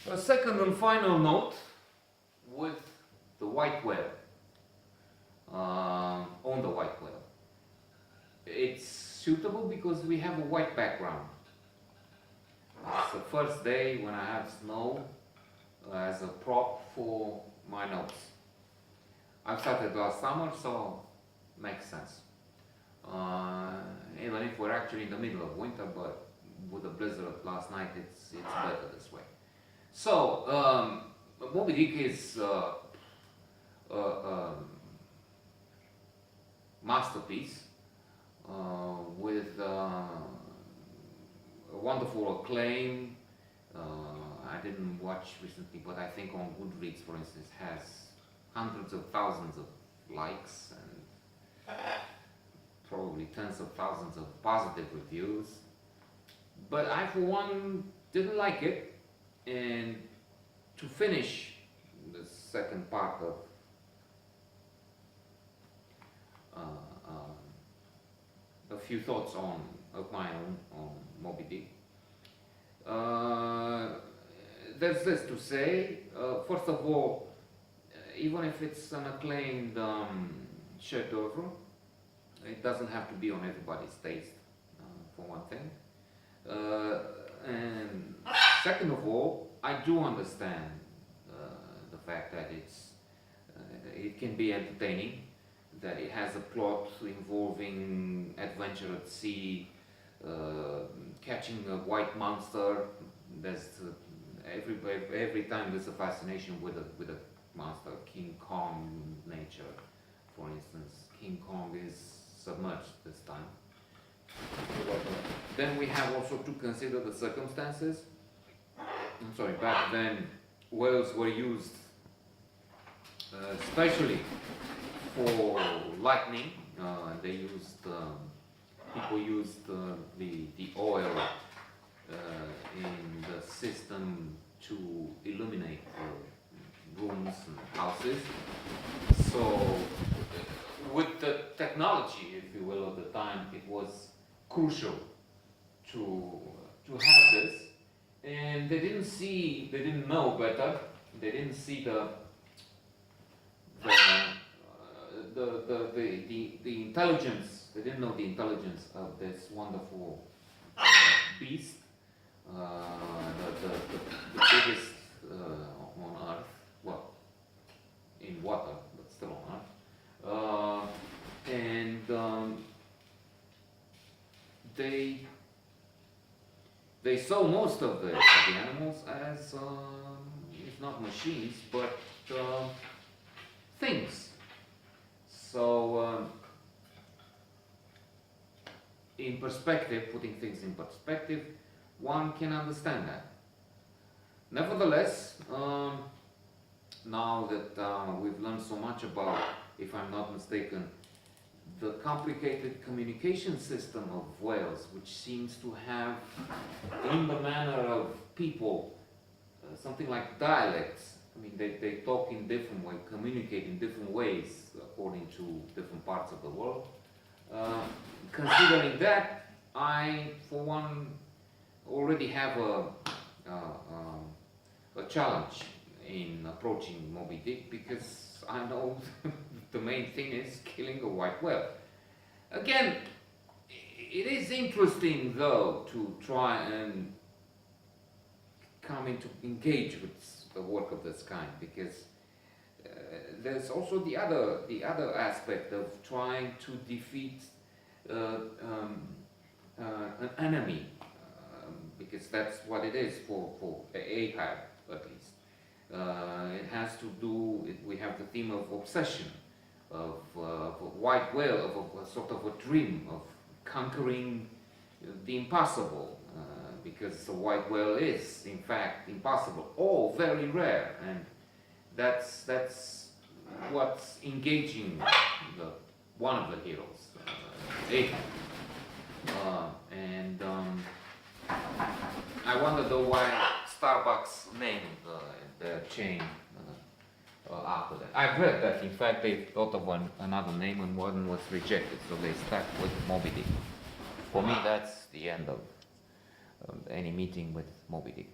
A second and final note with the white whale, on the white whale. It's suitable because we have a white background. It's the first day when I have snow as a prop for my notes. I started last summer, so makes sense. Even if we're actually in the middle of winter, but with the blizzard last night, it's better this way. So, Moby Dick is a masterpiece with a wonderful acclaim. I didn't watch recently, but I think on Goodreads, for instance, has hundreds of thousands of likes and probably tens of thousands of positive reviews. But I, for one, didn't like it. And to finish the second part of a few thoughts of my own on Moby Dick. There's this to say. First of all, even if it's an acclaimed chef d'oeuvre, it doesn't have to be on everybody's taste, for one thing. And second of all, I do understand the fact that it can be entertaining, that it has a plot involving adventure at sea, catching a white monster. There's every time there's a fascination with a monster. King Kong nature, for instance. King Kong is submerged this time. Then we have also to consider the circumstances. I'm sorry, back then whales were used especially for lightning. They used people used the oil in the system to illuminate rooms and houses. So with the technology, if you will, of the time, it was crucial to have this. And they didn't know better. They didn't see the intelligence. They didn't know the intelligence of this wonderful beast, the biggest on Earth. Well, in water, but still on Earth. And they saw most of the animals as, if not machines, but things. So, in perspective, putting things in perspective, one can understand that. Nevertheless, now that we've learned so much about, if I'm not mistaken, the complicated communication system of whales, which seems to have, in the manner of people, something like dialects. I mean, they talk in different ways, communicate in different ways according to different parts of the world. Considering that, I, for one, already have a challenge in approaching Moby Dick, because I know the main thing is killing a white whale. Again, it is interesting though to try and come into engage with the work of this kind, because there's also the other aspect of trying to defeat an enemy, because that's what it is for Ahab, at least. It has to do, we have the theme of obsession, of a white whale, of a sort of a dream of conquering the impossible, because the white whale is, in fact, impossible, or very rare, and that's what's engaging one of the heroes, Ahab. And I wonder though why Starbucks named their chain after that. I've read that, in fact, they thought of another name and one was rejected, so they stuck with Moby Dick. For me, that's the end of any meeting with Moby Dick.